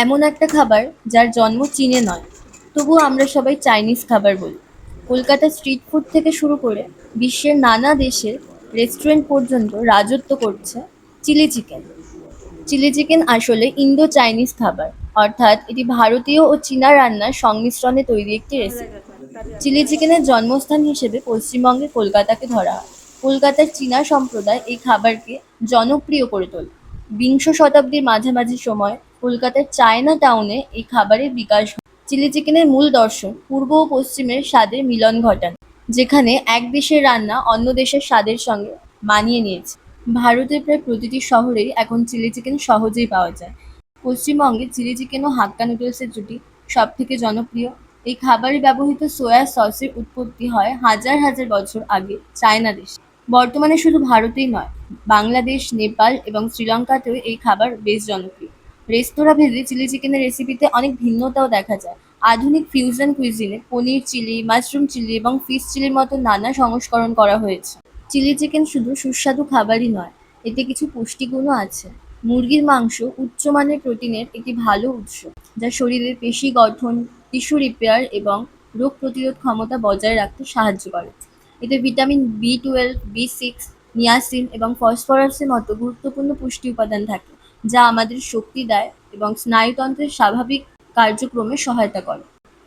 এমন একটা খাবার যার জন্ম চীনে নয়, তবুও আমরা সবাই চাইনিজ খাবার বলি। কলকাতার স্ট্রিট ফুড থেকে শুরু করে বিশ্বের নানা দেশের রেস্টুরেন্ট পর্যন্ত রাজত্ব করছে চিলি চিকেন। চিলি চিকেন আসলে ইন্দো চাইনিজ খাবার, অর্থাৎ এটি ভারতীয় ও চীনা রান্নার সংমিশ্রণে তৈরি একটি রেসিপি। চিলি চিকেনের জন্মস্থান হিসেবে পশ্চিমবঙ্গের কলকাতাকে ধরা হয়। কলকাতার চীনা সম্প্রদায় এই খাবারকে জনপ্রিয় করে তোলে। বিংশ শতাব্দীর মাঝামাঝি সময় কলকাতার চায়না টাউনে এই খাবারের বিকাশ ঘটে। চিলি চিকেনের মূল দর্শন পূর্ব ও পশ্চিমের স্বাদের মিলন ঘটানো, যেখানে এক দেশের রান্না অন্য দেশের স্বাদের সঙ্গে মানিয়ে নিয়েছে। ভারতের প্রায় প্রতিটি শহরেই এখন চিলি চিকেন সহজেই পাওয়া যায়। পশ্চিমবঙ্গে চিলি চিকেন ও হাক্কা নুডলসের জুটি সবথেকে জনপ্রিয়। এই খাবারে ব্যবহৃত সোয়া সসের উৎপত্তি হয় হাজার হাজার বছর আগে চায়না দেশে। বর্তমানে শুধু ভারতেই নয়, বাংলাদেশ, নেপাল এবং শ্রীলঙ্কাতেও এই খাবার বেশ জনপ্রিয়। রেস্তোরাঁ ভেদে চিলি চিকেনের রেসিপিতে অনেক ভিন্নতাও দেখা যায়। আধুনিক ফিউশন কুইজিনে পনির চিলি, মাশরুম চিলি এবং ফিশ চিলির মতো নানা সংস্করণ করা হয়েছে। চিলি চিকেন শুধু সুস্বাদু খাবারই নয়, এতে কিছু পুষ্টিগুণও আছে। মুরগির মাংস উচ্চমানের প্রোটিনের একটি ভালো উৎস, যা শরীরের পেশি গঠন, টিস্যু রিপেয়ার এবং রোগ প্রতিরোধ ক্ষমতা বজায় রাখতে সাহায্য করে। এতে ভিটামিন বি 12, বি 6, নিয়াসিন এবং ফসফরাসের মতো গুরুত্বপূর্ণ পুষ্টি উপাদান থাকে, যা আমাদের শক্তি দেয় এবং স্নায়ুতন্ত্রের স্বাভাবিক কার্যক্রমে সহায়তা করে।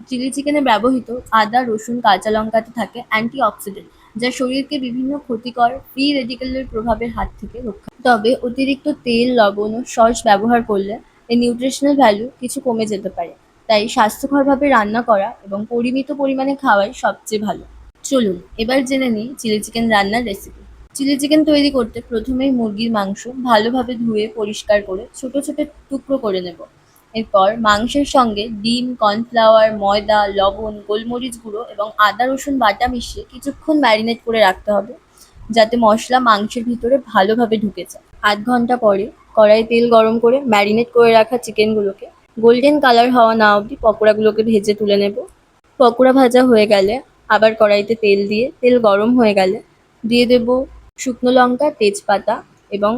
চিলি চিকেনে ব্যবহৃত আদা, রসুন, কাঁচা লঙ্কাতে থাকে অ্যান্টিঅক্সিডেন্ট, যা শরীরকে বিভিন্ন ক্ষতিকর ফ্রি রেডিকেলের প্রভাবের হাত থেকে রক্ষা করে। তবে অতিরিক্ত তেল, লবণ ও সস ব্যবহার করলে এর নিউট্রিশনাল ভ্যালু কিছু কমে যেতে পারে। তাই স্বাস্থ্যকরভাবে রান্না করা এবং পরিমিত পরিমাণে খাওয়াই সবচেয়ে ভালো। চলুন এবার জেনে নিই চিলি চিকেন রান্নার রেসিপি। চিলি চিকেন তৈরি করতে প্রথমেই মুরগির মাংস ভালোভাবে ধুয়ে পরিষ্কার করে ছোট ছোট টুকরো করে নেব। এরপর মাংসের সঙ্গে ডিম, কর্নফ্লাওয়ার, ময়দা, লবণ, গোলমরিচ গুঁড়ো এবং আদা রসুন বাটা মিশিয়ে কিছুক্ষণ ম্যারিনেট করে রাখতে হবে, যাতে মশলা মাংসের ভিতরে ভালোভাবে ঢুকে যায়। ৮ ঘন্টা পরে কড়াইয়ে তেল গরম করে ম্যারিনেট করে রাখা চিকেনগুলোকে গোল্ডেন কালার হওয়া না অবধি পকোড়াগুলোকে ভেজে তুলে নেব। পকোড়া ভাজা হয়ে গেলে আবার কড়াইতে তেল দিয়ে তেল গরম হয়ে গেলে দিয়ে দেব শুকনো লঙ্কা, তেজপাতা এবং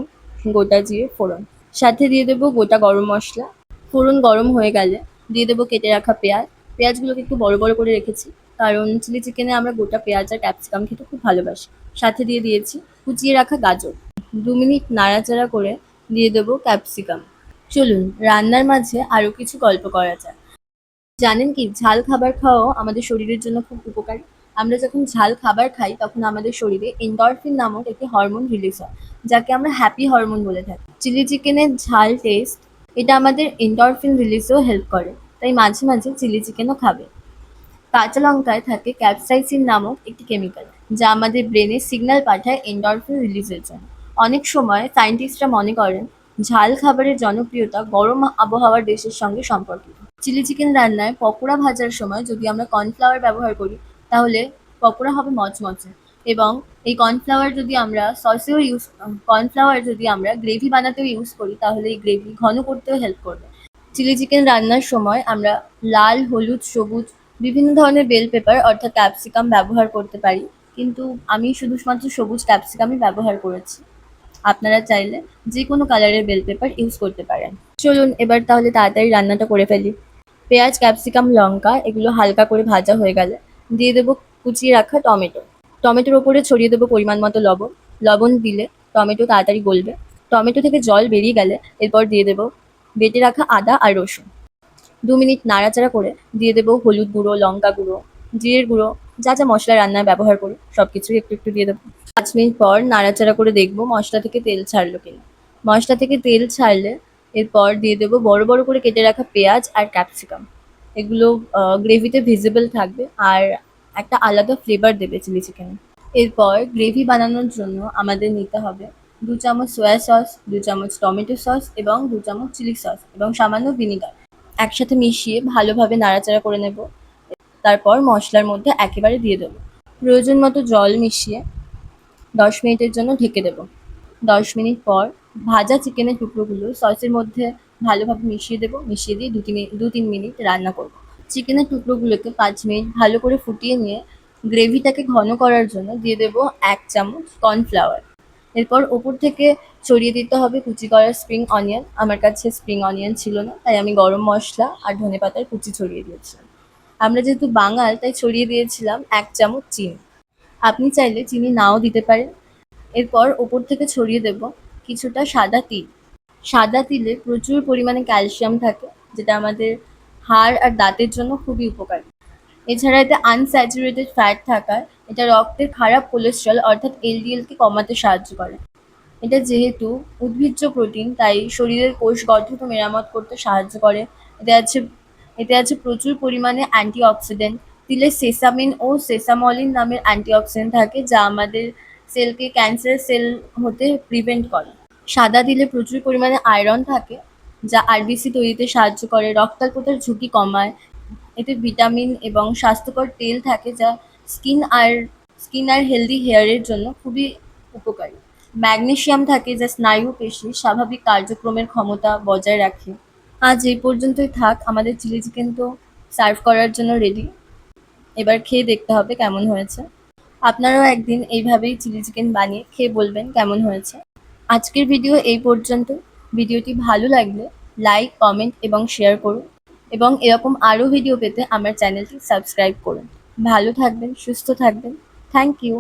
গোটা জিরে ফোড়ন। সাথে দিয়ে দেব গোটা গরম মশলা। ফোড়ন গরম হয়ে গেলে দিয়ে দেব কেটে রাখা পেঁয়াজ। পেঁয়াজগুলোকে একটু বড় বড় করে রেখেছি, কারণ চিলি চিকেনে আমরা গোটা পেঁয়াজ আর ক্যাপসিকাম খেতে খুব ভালোবাসি। সাথে দিয়ে দিয়েছি কুচিয়ে রাখা গাজর। 2 মিনিট নাড়াচাড়া করে দিয়ে দেব ক্যাপসিকাম। চলুন রান্নার মাঝে আরও কিছু গল্প করা যাক। জানেন কি, ঝাল খাবার খাওয়াও আমাদের শরীরের জন্য খুব উপকারী। আমরা যখন ঝাল খাবার খাই তখন আমাদের শরীরে এন্ডরফিন নামক একটি হরমোন রিলিজ হয়, যাকে আমরা হ্যাপি হরমোন বলে থাকি। চিলি চিকেনের ঝাল টেস্ট এটা আমাদের এন্ডরফিন রিলিজেও হেল্প করে, তাই মাঝে মাঝে চিলি চিকেনও খাবে। কাঁচা লঙ্কায় থাকে ক্যাপসাইসিন নামক একটি কেমিক্যাল, যা আমাদের ব্রেনে সিগন্যাল পাঠায় এন্ডরফিন রিলিজের জন্য। অনেক সময় সায়েন্টিস্টরা মনে করেন ঝাল খাবারের জনপ্রিয়তা গরম আবহাওয়ার দেশের সঙ্গে সম্পর্কিত। চিলি চিকেন রান্নায় পকোড়া ভাজার সময় যদি আমরা কর্নফ্লাওয়ার ব্যবহার করি, তাহলে পকোড়া হবে মচমচে। এবং এই কর্নফ্লাওয়ার যদি আমরা গ্রেভি বানাতেও ইউজ করি, তাহলে এই গ্রেভি ঘন করতেও হেল্প করবে। চিলি চিকেন রান্নার সময় আমরা লাল, হলুদ, সবুজ বিভিন্ন ধরনের বেল পেপার অর্থাৎ ক্যাপসিকাম ব্যবহার করতে পারি, কিন্তু আমি শুধুমাত্র সবুজ ক্যাপসিকামই ব্যবহার করেছি। আপনারা চাইলে যে কোনো কালারের বেল পেপার ইউজ করতে পারেন। চলুন এবার তাহলে তাড়াতাড়ি রান্নাটা করে ফেলি। পেঁয়াজ, ক্যাপসিকাম, লঙ্কা এগুলো হালকা করে ভাজা হয়ে গেলে দিয়ে দেবো কুচিয়ে রাখা টমেটো। টমেটোর ওপরে ছড়িয়ে দেবো পরিমাণ মতো লবণ। লবণ দিলে টমেটো তাড়াতাড়ি গলবে। টমেটো থেকে জল বেরিয়ে গেলে এরপর দিয়ে দেবো বেটে রাখা আদা আর রসুন। 2 মিনিট নাড়াচাড়া করে দিয়ে দেবো হলুদ গুঁড়ো, লঙ্কা গুঁড়ো, জিরের গুঁড়ো, যা যা মশলা রান্নায় ব্যবহার করি সব কিছুই একটু একটু দিয়ে দেবো। 5 মিনিট পর নাড়াচাড়া করে দেখবো মশলা থেকে তেল ছাড়লো কিনা। মশলা থেকে তেল ছাড়লে এরপর দিয়ে দেবো বড় বড় করে কেটে রাখা পেঁয়াজ আর ক্যাপসিকাম। এগুলো গ্রেভিতে ভিজিবল থাকবে আর একটা আলাদা ফ্লেভার দেবে চিলি চিকেনে। এরপর গ্রেভি বানানোর জন্য আমাদের নিতে হবে 2 চামচ সয়া সস, 2 চামচ টমেটো সস এবং 2 চামচ চিলি সস এবং সামান্য ভিনিগার। একসাথে মিশিয়ে ভালোভাবে নাড়াচাড়া করে নেব। তারপর মশলার মধ্যে একেবারে দিয়ে দেবো। প্রয়োজন মতো জল মিশিয়ে 10 মিনিটের জন্য ঢেকে দেবো। 10 মিনিট পর ভাজা চিকেনের টুকরোগুলো সসের মধ্যে ভালোভাবে মিশিয়ে দেবো। মিশিয়ে দিয়ে 2-3 মিনিট রান্না করব। চিকেনের টুকরোগুলোকে 5 মিনিট ভালো করে ফুটিয়ে নিয়ে গ্রেভিটাকে ঘন করার জন্য দিয়ে দেবো 1 চামচ কর্নফ্লাওয়ার। এরপর ওপর থেকে ছড়িয়ে দিতে হবে কুচি করা স্প্রিং অনিয়ন। আমার কাছে স্প্রিং অনিয়ন ছিল না, তাই আমি গরম মশলা আর ধনেপাতার কুচি ছড়িয়ে দিয়েছিলাম। আমরা যেহেতু বাঙাল, তাই ছড়িয়ে দিয়েছিলাম ১ চামচ চিনি। আপনি চাইলে চিনি নাও দিতে পারেন। এরপর ওপর থেকে ছড়িয়ে দেব কিছুটা সাদা তিল। সাদা তিলে প্রচুর পরিমাণে ক্যালসিয়াম থাকে, যেটা আমাদের হাড় আর দাঁতের জন্য খুবই উপকারী। এছাড়া এতে আনস্যাচুরেটেড ফ্যাট থাকায় এটা রক্তের খারাপ কোলেস্টেরল অর্থাৎ এলডিএলকে কমাতে সাহায্য করে। এটা যেহেতু উদ্ভিজ্জ প্রোটিন, তাই শরীরের কোষ গঠন ও মেরামত করতে সাহায্য করে। এতে আছে এতে আছে প্রচুর পরিমাণে অ্যান্টিঅক্সিডেন্ট। তিলে সেসামিন ও সেসামলিন নামের অ্যান্টিঅক্সিডেন্ট থাকে, যা আমাদের সেলকে ক্যান্সার সেল হতে প্রিভেন্ট করে। সাদা তিলে প্রচুর পরিমাণে আয়রন থাকে, যা আরবিসি তৈরিতে সাহায্য করে, রক্তাল্পতার ঝুঁকি কমায়। এতে ভিটামিন এবং স্বাস্থ্যকর তেল থাকে, যা স্কিন আর স্কিন আর হেলদি হেয়ারের জন্য খুবই উপকারী। ম্যাগনেসিয়াম থাকে, যা স্নায়ু পেশির স্বাভাবিক কার্যক্রমের ক্ষমতা বজায় রাখে। আজ এই পর্যন্তই থাক। আমাদের চিলি চিকেন তো সার্ভ করার জন্য রেডি। এবার খেয়ে দেখতে হবে কেমন হয়েছে। আপনারাও একদিন এইভাবেই চিলি চিকেন বানিয়ে খেয়ে বলবেন কেমন হয়েছে। আজকের ভিডিও এই পর্যন্ত। ভিডিওটি ভালো লাগলে লাইক, কমেন্ট এবং শেয়ার করুন, এবং এরকম আরও ভিডিও পেতে আমার চ্যানেলটি সাবস্ক্রাইব করুন। ভালো থাকবেন, সুস্থ থাকবেন। Thank you.